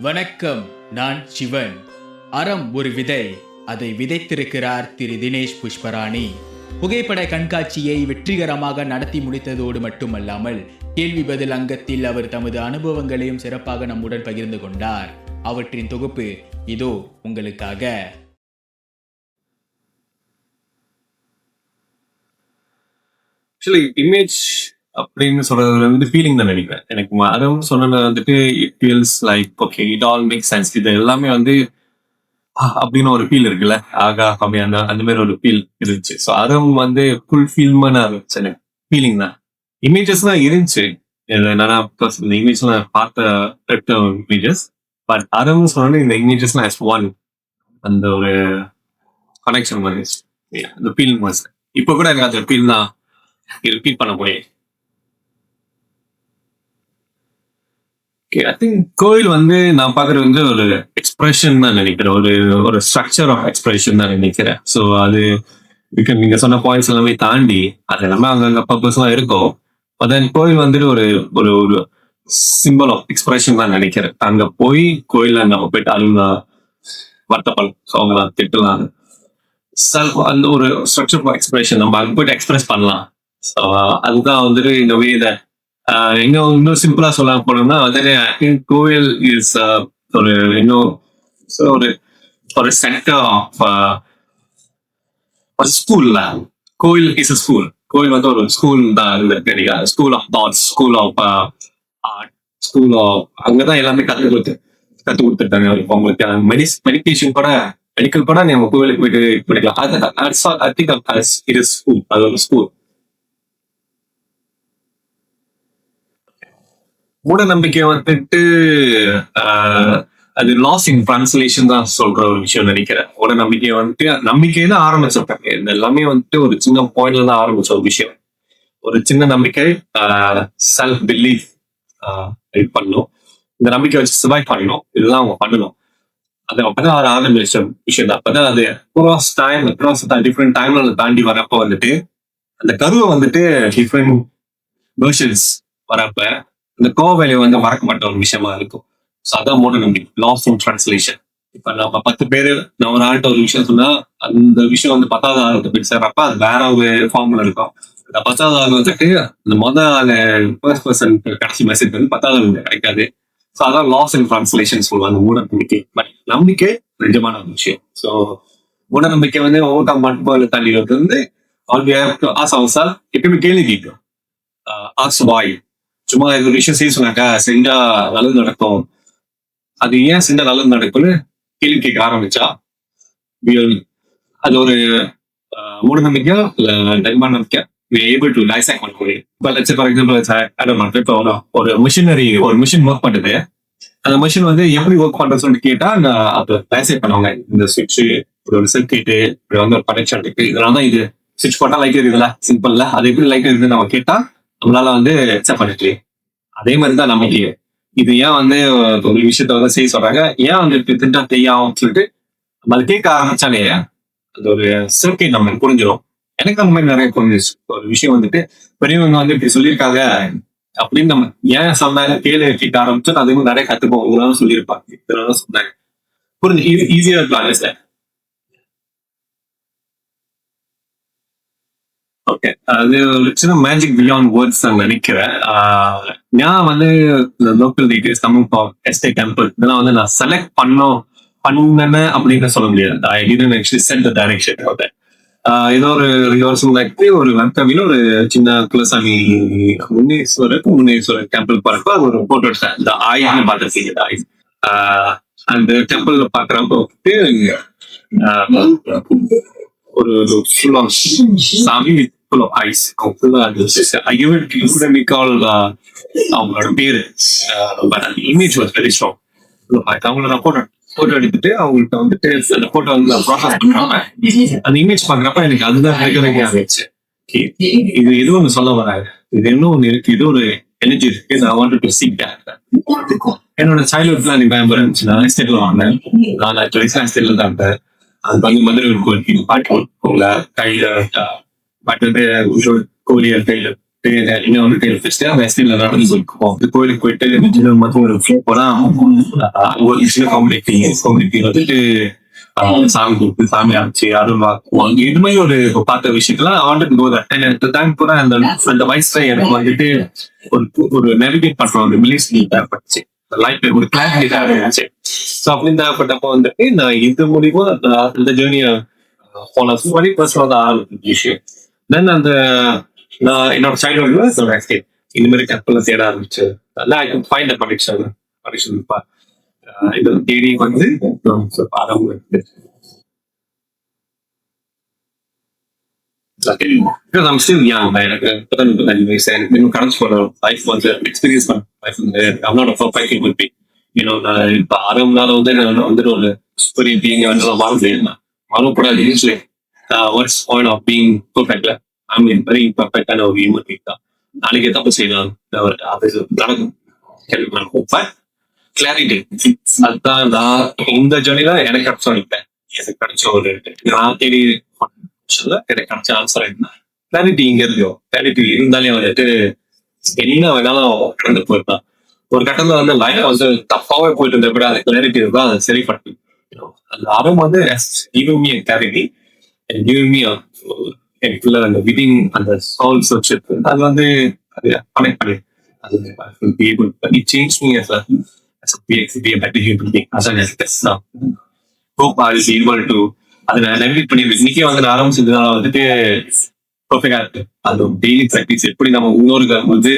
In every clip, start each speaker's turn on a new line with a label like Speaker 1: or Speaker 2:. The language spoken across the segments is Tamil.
Speaker 1: வணக்கம், நான் சிவன். அறம் ஒரு விதை, அதை விதைத்திருக்கிறார் திரு தினேஷ் புஷ்பராணி. புகைப்பட கண்காட்சியை வெற்றிகரமாக நடத்தி முடித்ததோடு மட்டுமல்லாமல் கேள்வி பதில் அங்கத்தில் அவர் தமது அனுபவங்களையும் சிறப்பாக நம்முடன் பகிர்ந்து கொண்டார். அவற்றின் தொகுப்பு இதோ உங்களுக்காக.
Speaker 2: இமேஜ் அப்படின்னு சொல்றது வந்து ஃபீலிங் தான் நினைக்கிறேன். எனக்கு அதுவும் சொன்னது வந்துட்டு it feels like okay, it all make sense. இது எல்லாமே வந்து அப்படின்னு ஒரு ஃபீல் இருக்குல்ல, ஆகா கம்மி அந்த மாதிரி ஒரு ஃபீல் இருந்துச்சு. ஸோ அதுவும் வந்து ஃபுல் ஃபீல்மான இருந்துச்சு. எனக்கு ஃபீலிங் தான். இமேஜஸ் தான் இருந்துச்சு. என்னன்னா இந்த இமேஜ்லாம் பார்த்த இமேஜஸ், பட் அதுவும் சொன்னது இந்த இமேஜஸ்லாம் ஹஸ் ஒன் அந்த ஒரு கனெக்ஷன் மாதிரி அந்த ஃபீல் மாதிரி. இப்போ கூட எனக்கு அந்த ஃபீல் தான் ரிப்பீட் பண்ண முடியும். ஐ திங்க் கோயில் வந்து நான் பாக்குறது வந்து ஒரு எக்ஸ்பிரஷன் தான் நினைக்கிறேன். ஒரு ஸ்ட்ரக்சர் ஆஃப் எக்ஸ்பிரஷன் தான் நினைக்கிறேன். ஸோ அது நீங்க சொன்ன பாயிண்ட்ஸ் எல்லாமே தாண்டி அது எல்லாமே அங்கங்க பர்பஸ்லாம் இருக்கும். தென் கோயில் வந்துட்டு ஒரு ஒரு ஒரு சிம்பிள் ஆஃப் எக்ஸ்பிரஷன் தான் நினைக்கிறேன். அங்க போய் கோயில நம்ம போயிட்டு அழுந்தா வருத்தப்படலாம், ஸோ அவங்க திட்டலாம், செல்ஃப் அந்த ஒரு ஸ்ட்ரக்சர் ஆஃப் எக்ஸ்பிரஷன் நம்ம அங்க போயிட்டு எக்ஸ்பிரஸ் பண்ணலாம். ஸோ அதுதான் வந்துட்டு இந்த வே தட் எங்க இன்னும் சிம்பிளா சொல்ல போனோம்னா வந்துட்டு கோவில் இஸ் ஒரு இன்னும் ஒரு ஒரு சென்டர் ஆஃப் ஒரு ஸ்கூல்ல. கோவில் இஸ் அ ஸ்கூல். கோவில் வந்து ஒரு ஸ்கூல் தான் இருக்கு. School of thoughts, school of art, school of அங்கதான் எல்லாமே கத்து கொடுத்துட்டாங்க. உங்களுக்கு மெடிடேஷன் கூட மெடிக்கல் கூட நம்ம கோவிலுக்கு போயிட்டு படிக்கலாம். I think it is school. அது ஒரு ஸ்கூல். மூட நம்பிக்கை வந்துட்டு அது லாஸ் இன் டிரான்ஸ்லேஷன் தான் சொல்ற ஒரு விஷயம் நினைக்கிறேன். மூட நம்பிக்கை வந்துட்டு நம்பிக்கை தான் ஆரம்பிச்சிருக்காங்க. இது எல்லாமே வந்துட்டு ஒரு சின்ன பாயிண்ட்ல தான் ஆரம்பிச்ச ஒரு விஷயம். ஒரு சின்ன நம்பிக்கை, செல்ஃப் பிலீஃப் பண்ணணும். இந்த நம்பிக்கை வச்சு சர்வைவ் பண்ணணும். இதுதான் அவங்க பண்ணணும். அது அப்பதான் அது ஆரம்பிச்ச விஷயம் தான். அப்பதான் அது டிஃப்ரெண்ட் டைம்ல தாண்டி வரப்ப வந்துட்டு அந்த கருவை வந்துட்டு டிஃப்ரெண்ட் வெர்ஷன்ஸ் வரப்ப இந்த கோவேலையை வந்து மறக்கப்பட்ட ஒரு விஷயமா இருக்கும். ஸோ அதான் மூட நம்பிக்கை, லாஸ் இன் டிரான்ஸ்லேஷன். இப்ப நம்ம 10 பேரு நம்ம ஒரு ஆள்கிட்ட ஒரு விஷயம் சொன்னா அந்த விஷயம் வந்து 10வது ஆளுக்கு போய் சேர்றப்ப அது வேற ஒரு ஃபார்ம்ல இருக்கும். இந்த 10வது ஆள் வந்துட்டு இந்த ஃபர்ஸ்ட் பர்சன் கடைசி மெசேஜ் வந்து 10வது ஆள் கிடைக்காது. ஸோ அதான் லாஸ் இன் டிரான்ஸ்லேஷன் சொல்லுவாங்க மூட நம்பிக்கை. பட் நம்பிக்கை நிஜமான ஒரு விஷயம். ஸோ மூட நம்பிக்கை வந்து ஓவர் கம் பண்ணும்போது தள்ளி வந்து ஆசை எப்பயுமே கேள்வி கேட்கும். ஆசை வாய் சும்மா ஒரு விஷயம் செய்ய சொன்னாக்கா செஞ்சா நல்லது நடக்கும், அது ஏன் செஞ்சா நல்லது நடக்கும்னு கேள்வி கேட்க ஆரம்பிச்சா அது ஒரு மூட நம்பிக்கையா இல்ல தைரியமான நம்பிக்கை ஏபிள் டு டைசெக்ட் பண்ண முடியும். ஃபார் எக்ஸாம்பிள் ஒரு மிஷினரி ஒரு மிஷின் ஒர்க் பண்ணுது. அந்த மிஷின் வந்து எப்படி ஒர்க் பண்றது சொல்லிட்டு கேட்டா அதை டைசெக்ட் பண்ணுவாங்க. இந்த சுவிட்ச் ஒரு சர்க்யூட் இப்படி வந்து ஒரு கனெக்ஷன் இருக்கு, இதனாலதான் இது சுவிட்ச் போட்டா லைட் இருக்குல்ல, சிம்பிள்ல அது எப்படி லைட் இருக்குன்னு நம்ம கேட்டா நம்மளால வந்து அக்செப்ட் பண்ணிட்டு. அதே மாதிரிதான் நம்பிக்கை. இது ஏன் வந்து ஒரு விஷயத்த வந்து செய்ய சொல்றாங்க, ஏன் வந்து திட்டா தெரியும் சொல்லிட்டு நம்ம அதை கேட்க ஆரம்பிச்சாலே அந்த ஒரு சர்க்கிட் நம்ம புரிஞ்சிடும். எனக்கு அந்த மாதிரி நிறைய புரிஞ்சிச்சு. ஒரு விஷயம் வந்துட்டு பெரியவங்க வந்து இப்படி சொல்லியிருக்காங்க அப்படின்னு நம்ம ஏன் சொன்னாங்க கேள்வி கேட்க ஆரம்பிச்சோம். அதே மாதிரி நிறைய கத்துப்போம். இதெல்லாம் சொல்லியிருப்பாங்க, இதெல்லாம் சொன்னாங்க, புரிஞ்சு ஈஸியா இருக்கலாம். ஓகே, அது ஒரு சின்ன மேஜிக் பியாண்ட் வேர்ட்ஸ் நான் நினைக்கிறேன். நான் வந்து இந்த local details Tamil estate temple இதெல்லாம் வந்து நான் செலக்ட் பண்ணேன்னு அப்படின்னு சொல்ல முடியாது. I didn't actually set the direction. Okay, ஏதோ ஒரு ஒரு வந்தவில ஒரு சின்ன குலசாமி முனீஸ்வரர் டெம்பிள் பார்க்க ஒரு போட்டோ எடுத்தேன். இந்த ஆயின்னு பார்த்துருக்கீங்க. அந்த டெம்பிள் பாக்குறப்ப ஒரு சாமி full of ice. அவங்களோட பேரு இமேஜ் வாஸ் வெரி ஸ்ட்ராங். அவங்களோட போட்டோ எடுத்துட்டு அவங்கள்ட்ட வந்துட்டு அந்த போட்டோ வந்து ப்ராசஸ் பண்றாங்க. அந்த இமேஜ் பாக்குறப்ப எனக்கு அதுதான் ஆயிடுச்சு. இது எதுவும் ஒண்ணு சொல்ல வராது, இது என்ன ஒண்ணு இருக்கு, இது ஒரு எனர்ஜி இருக்கு. I wanted to seek that. என்னோட சைல்ட்ஹுட்ல நீ பயன்பட இருந்துச்சுன்னா எஸ்டேட்ல வாங்கினேன். நான் 8 வயசுல எஸ்டேட்ல தான் இருந்தேன். அது வந்து மதுரை கோயில் பாட்டு கையில பாட்டு கோழியர் கையில வந்துட்டு இன்னும் வந்து வெஸ்டில் நடந்து போயிருக்கோம். இந்த கோயிலுக்கு போயிட்டு மட்டும் ஒரு போனா ஒரு சின்ன கம்யூனிட்டி வந்துட்டு சாமி கொடுத்து சாமி ஆச்சு அருள் வாக்குவாங்க. இது மாதிரி ஒரு பார்த்த விஷயத்தெல்லாம் ஆண்டுக்கு போது டைம் கூட அந்த வயசுல எனக்கு வந்துட்டு ஒரு நெவிகேட் பண்ற ஒரு மிலிஸ் தேவைப்பட்டுச்சு. லைஃப்ல ஒரு கிளாரிட்டி தேவைப்பட்டுச்சு. ஸோ அப்படின்னு தேவைப்பட்டப்போ வந்துட்டு நான் இது மூலியமா இந்த ஜேர்னியை போன 20% தான் ஆரம்பிச்ச விஷயம். தென் அந்த நான் என்னோட சைல்ட்ஹுட்ல இந்த மாதிரி கப்பல தேட ஆரம்பிச்சு I can find a connection இது தேடி வந்து ஆரம்பிச்சு. Because I'm still young, man. எனக்கு இப்பதான் 35 வயசு. எனக்கு இன்னும் கடந்து போற லைஃப் வந்து எக்ஸ்பீரியன்ஸ் பண்ண லைஃப் வந்து I'm not a perfect human being. நான் இப்ப ஆரம்பனால வந்து நான் வந்துட்டு ஒரு பெரிய பீயிங் வந்து மாறக்கூடாது. Usually what's point of being பெர்ஃபெக்ட்ல ஐ மீன் வெரி இம்பர்ஃபெக்டான ஒரு ஹியூமன் பீயிங் தான். நாளைக்கு தப்பு செய்யலாம் அது நடக்கும். கிளாரிட்டி அதுதான் நான் இந்த ஜேர்னில எனக்கு கிடைச்சேன். எனக்கு கிடைச்ச ஒரு நான் தேடி எனக்கு கிடைச்ச ஆன்சர் என்ன கிளாரிட்டி இங்க இருக்கோ. கிளாரிட்டி இருந்தாலே வந்துட்டு என்ன வேணாலும் கடந்து போயிருந்தான். ஒரு கட்டத்துல வந்து லைஃப் வந்து தப்பாவே போயிட்டு இருந்த விட அது கிளாரிட்டி இருந்தா அதை சரி பண்ணி அந்த அறம் வந்து கிளாரிட்டி எனக்குள்ள அந்த விதிங் அந்த சோல் சர்ச் அது வந்து அது கனெக்ட் பண்ணி அது change me as a be a better human being as an test now. Hope I will be able to அதை நான் நெவிகேட் பண்ணி இன்னைக்கே வந்து நான் ஆரம்பிச்சதுனால வந்துட்டு பர்ஃபெக்டா இருக்கு. அது டெய்லி ப்ராக்டிஸ் எப்படி நம்ம இன்னொரு வந்து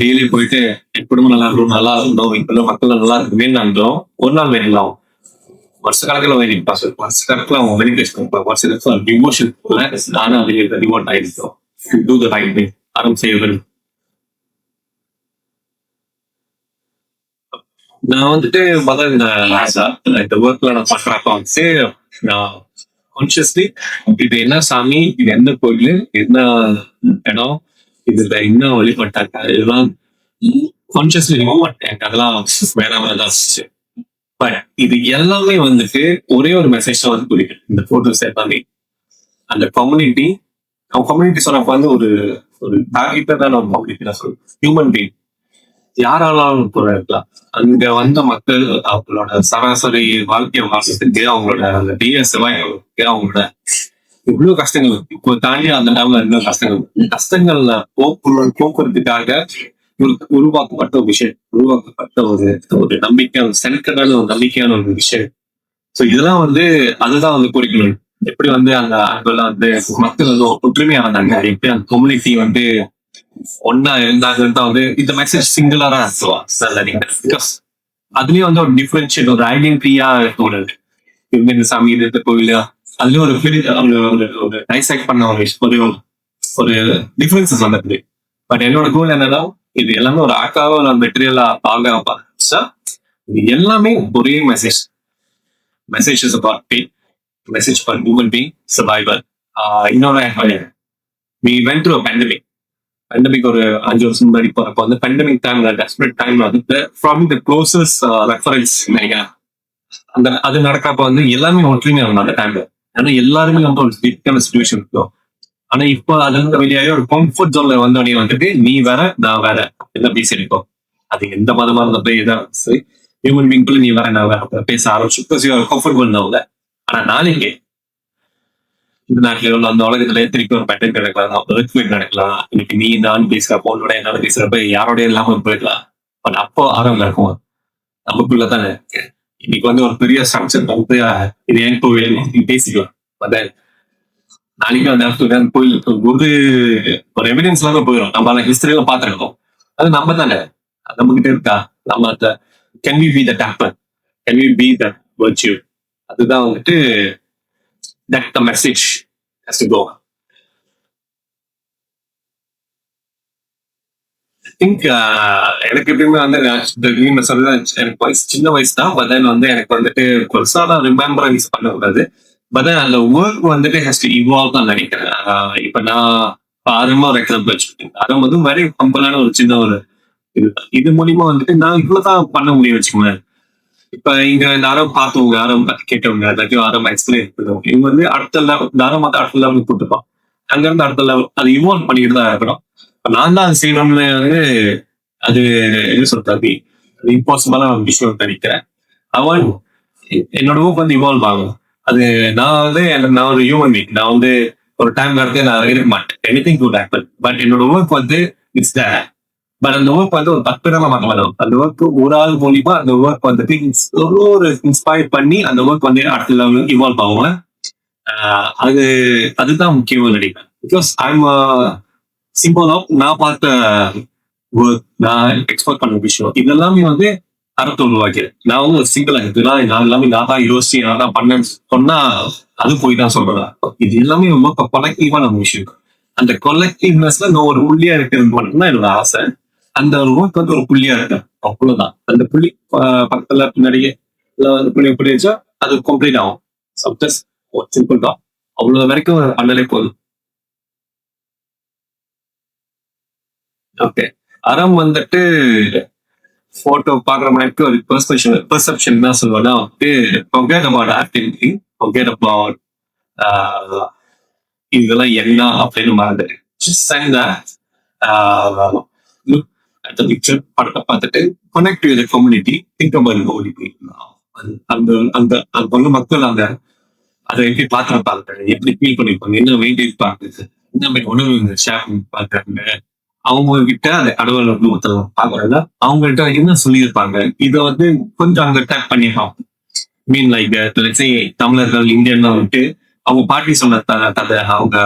Speaker 2: டெய்லி போயிட்டு என் குடும்பம் நல்லா இருக்கணும் இப்ப மக்கள் நல்லா இருக்கு வேணான்றோம். ஒரு நாள் வேணலாம் வருஷ கணக்கில் வேணும் வருஷ கணக்கில் அவங்க மெடிடேஷன் வருஷ கணக்கில் டிவோஷன் நானும் அதில் டிவோட் ஆயிருக்கோம். டூ த ரைட் வே ஆரம்பம் செய்ய வேண்டும். நான் வந்துட்டு இந்த ஒர்க்ல நான் பண்றப்ப வந்து நான் கான்சியஸ்லி இது என்ன சாமி இது என்ன கோயில் என்ன இடம் இதுல என்ன வழிபட்டாங்க இதெல்லாம் கான்சியஸ்லி ரிமூவ் பண்ணிட்டேன். அதெல்லாம் வேணாம தான் இருந்துச்சு. பட் இது எல்லாமே வந்துட்டு ஒரே ஒரு மெசேஜ் வந்து குறிக்கும். இந்த போட்டோஸ் எல்லாமே அந்த கம்யூனிட்டி சொன்னப்ப வந்து ஒரு டார்கெட்டா நம்ம கம்யூனிட்டி தான் சொல்லுவோம். ஹியூமன் பீயிங் யாராலும் இருக்கலாம். அங்க வந்த மக்கள் அவங்களோட சராசரி வாழ்க்கையை வாழ்றதுக்கு அவங்களோட டிஎஸ் அவங்களோட இவ்வளவு கஷ்டங்கள் இப்போ தாண்டி அந்த டைம்ல இன்னும் கஷ்டங்கள்ல போக்குறதுக்காக உருவாக்கப்பட்ட ஒரு விஷயம், உருவாக்கப்பட்ட ஒரு நம்பிக்கை, செலுக்கடான ஒரு நம்பிக்கையான ஒரு விஷயம். சோ இதெல்லாம் வந்து அதுதான் வந்து குறிக்கணும். எப்படி வந்து அந்த அங்கெல்லாம் வந்து மக்கள் வந்து ஒற்றுமையா வந்தாங்க, எப்படி அந்த கம்யூனிட்டி வந்து ஒன்னா இருந்தாங்க வந்து இந்த மெசேஜ் சிங்குலரா பிகாஸ் அதுலயும் வந்து ஒரு டிஃபரன்ஷியேட் ஒரு ஐடென்டிட்டியா தோணுது. இவங்க இந்த சாமி இந்த கோயிலா அதுலயும் ஒரு டைசெக்ட் பண்ண ஒரு டிஃபரன்சஸ் வந்துருது. பட் என்னோட கோல் என்னன்னா இது எல்லாமே ஒரு ஆக்காவோ ஒரு மெட்டீரியலா ஆக இது எல்லாமே ஒரே message about be message for human being survivor. இன்னொரு we went through a pandemic ஒரு 5 வருஷம் முன்னாடி போறப்ப வந்து பேண்டமிக் டைம்ல டெஸ்பரேட் டைம்ல வந்து ஃப்ரம் த க்ளோசஸ்ட் ரெஃபரன்ஸ் நினைக்கிறேன் அந்த அது நடக்கிறப்ப வந்து எல்லாமே ஒற்றுமையா இருக்கும் அந்த டைம்ல. ஏன்னா எல்லாருமே வந்து ஒரு ஸ்ட்ரிக்டான சிச்சுவேஷன் இருக்கும். ஆனா இப்போ அது வந்து வெளியாகி ஒரு கம்ஃபர்ட் ஜோன்ல வந்தோடனே வந்துட்டு நீ வேற நான் வேற எல்லாம் பேசிருக்கோம். அது எந்த மதமா இருந்த போய் இதான் ஹியூமன் பீயிங்குள்ள நீ வேற நான் வேற பேச ஆரம்பிச்சு கம்ஃபர்டபுள் தான். ஆனா நாளைக்கு இந்த நாட்டில உள்ள அந்த உலகத்துல திருப்பி ஒரு பேட்டர்ன் நடக்கலாம், நடக்கலாம். இன்னைக்கு நீ நான் பேசுறப்போ உன்னோட என்னால பேசுறப்ப யாரோட இல்லாம போயிடலாம். பட் அப்போ ஆரம்பம் இருக்கும் நமக்குள்ளதானே. இன்னைக்கு வந்து ஒரு பெரிய ஸ்ட்ரக்சர் வந்து இது ஏன் கோவில் நீ பேசிக்கலாம். நாளைக்கு அந்த கோயில் ஒரு எவிடன்ஸ் எல்லாம் போயிடும். நம்ம அந்த ஹிஸ்டரியில பாத்துருக்கோம். அது நம்ம தானே, நம்ம கிட்ட இருக்கா. நம்ம அந்த can we be the taper, can we be the virtue. அதுதான் வந்துட்டு that the message has to go. I think எனக்கு எப்படியுமே வந்து எனக்கு வயசு சின்ன வயசு தான். பட் தென் வந்து எனக்கு வந்துட்டு பெருசாக ரிமெம்பரன்ஸ் பண்ணக்கூடாது. பட் தென் அந்த ஒர்க் வந்துட்டு ஹேஸ் டு இவால்வ் தான் நினைக்கிறேன். இப்ப நான் ஆரம்பமா ஒரு எக்ஸாம்பிள் வச்சுக்கிட்டேன். அது வந்து வெரி கம்பலான ஒரு சின்ன ஒரு இது மூலியமா வந்துட்டு நான் இவ்வளவுதான் பண்ண முடியும் வச்சுக்கோங்க. இப்ப இங்க இந்த அறம் பார்த்தவங்க அறம் கேட்டவங்க எல்லாத்தையும் அறம் எக்ஸ்பிளைன் பண்ணுவாங்க. இவங்க வந்து அடுத்த லெவல் இந்த அறம் அடுத்த லெவலுக்கு கூட்டுப்பான். அங்க இருந்து அடுத்த லெவல் அது இன்வால்வ் பண்ணிட்டு தான் இருக்கணும். நான் தான் அது செய்யணும்னு வந்து அது என்ன சொல்றது இம்பாசிபிளான ஒரு விஷயம் நினைக்கிறேன். அவன் என்னோட ஒர்க் வந்து இவால்வ் ஆகும். அது நான் ஒரு ஹியூமன் பீங். நான் வந்து ஒரு டைம் கடத்து நான் இருக்க மாட்டேன். Anything good happen. பட் என்னோட ஒர்க் வந்து இட்ஸ் தேர். பட் அந்த ஒர்க் வந்து ஒரு 10 பேரா மாற்ற வேணும். அந்த ஒர்க் ஒரு ஆள் மூலியமா அந்த ஒர்க் வந்துட்டு ஒரு இன்ஸ்பயர் பண்ணி அந்த ஒர்க் வந்து அடுத்த லெவலுக்கு இவால்வ் ஆகும். அது அதுதான் முக்கியம்னு நினைக்கிறேன். பிகாஸ் ஐம் சிம்பிள் ஆஃப் நான் பார்த்த ஒர்க், நான் எக்ஸ்பெக்ட் பண்ண விஷயம் இதெல்லாமே வந்து அறத்தை உருவாக்கிறேன். நான் வந்து ஒரு சிங்கிள் இதெல்லாம் நான் எல்லாமே நான் தான் யோசிச்சு நான் தான் பண்ணேன்னு சொன்னா அது போய் தான் சொல்றேன். இது எல்லாமே ரொம்ப கொலெக்டிவான விஷயம். அந்த கொலெக்டிவ்னஸ்ல நான் ஒரு புள்ளியா இருக்கிறது மட்டும்தான் என்னோட ஆசை. அந்த ஒரு ஒர்க் வந்து ஒரு புள்ளியா இருக்கேன், அவ்வளவுதான். அந்த புள்ளி பக்கத்துல பின்னாடியே அந்த புள்ளி எப்படி வச்சா அது கம்ப்ளீட் ஆகும். சம்டைம்ஸ் சிம்பிள் தான். அவ்வளவு வரைக்கும் பண்ணலே போதும். ஓகே. அறம் வந்துட்டு போட்டோ பாக்குற மாதிரி ஒரு பெர்செப்ஷன் தான் சொல்லுவேன்னா வந்து forget about activity, forget about இதெல்லாம் என்ன அப்படின்னு மறந்துட்டு just send that, look at the picture, படத்தை பார்த்துட்டு connect with the community, think about the holy people. அந்த அந்த அந்த வந்து மக்கள் அந்த அதை எப்படி பார்த்துருப்பாங்க, எப்படி ஃபீல் பண்ணிருப்பாங்க, என்ன வெயிட்டேஜ் பார்க்குது, என்ன மாதிரி உணவு ஷேர் பண்ணி பார்க்கறாங்க, அவங்க கிட்ட அந்த கடவுள் வந்து ஒருத்தர் பாக்குறாங்க, அவங்கள்ட்ட என்ன சொல்லியிருப்பாங்க, இதை வந்து கொஞ்சம் அங்க டேக் பண்ணிடலாம். மீன் லைக் தமிழர்கள் இந்தியன் வந்துட்டு அவங்க பாட்டி சொன்ன கதை, அவங்க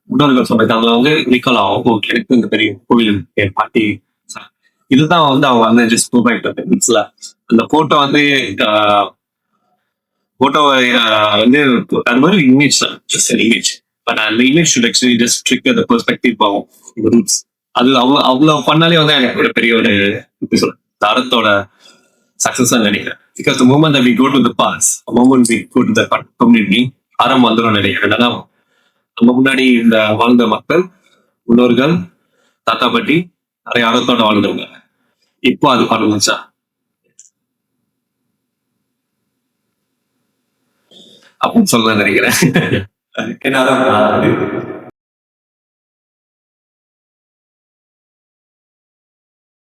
Speaker 2: முன்னோர்கள் சொன்ன கதை வந்து ரிகால் ஆகும். எனக்கு இந்த பெரிய கோவில் என் பாட்டி இதுதான் வந்து அவங்க வந்து ஜஸ்ட் ப்ரொவைட் அந்த போட்டோ வந்து போட்டோ வந்து அது மாதிரி இமேஜ் தான், ஜஸ்ட் இமேஜ். பட் அந்த image should actually just trick the perspective ஆகும் ரூட்ஸ். அது அவ்வளவு பண்ணாலே வந்து எனக்கு ஒரு பெரிய ஒரு தரத்தோட சக்சஸ் நினைக்கிறேன். Because the moment that we go to the past, the moment we go to the community, அறம் வந்துடும் நினைக்கிறேன். ஏன்னா நம்ம முன்னாடி இந்த வாழ்ந்த மக்கள், முன்னோர்கள், தாத்தா பாட்டி நிறைய அறத்தோட வாழ்ந்தவங்க. இப்போ அது ஆரம்பிச்சா அப்படின்னு சொல்ல நினைக்கிறேன். என்ன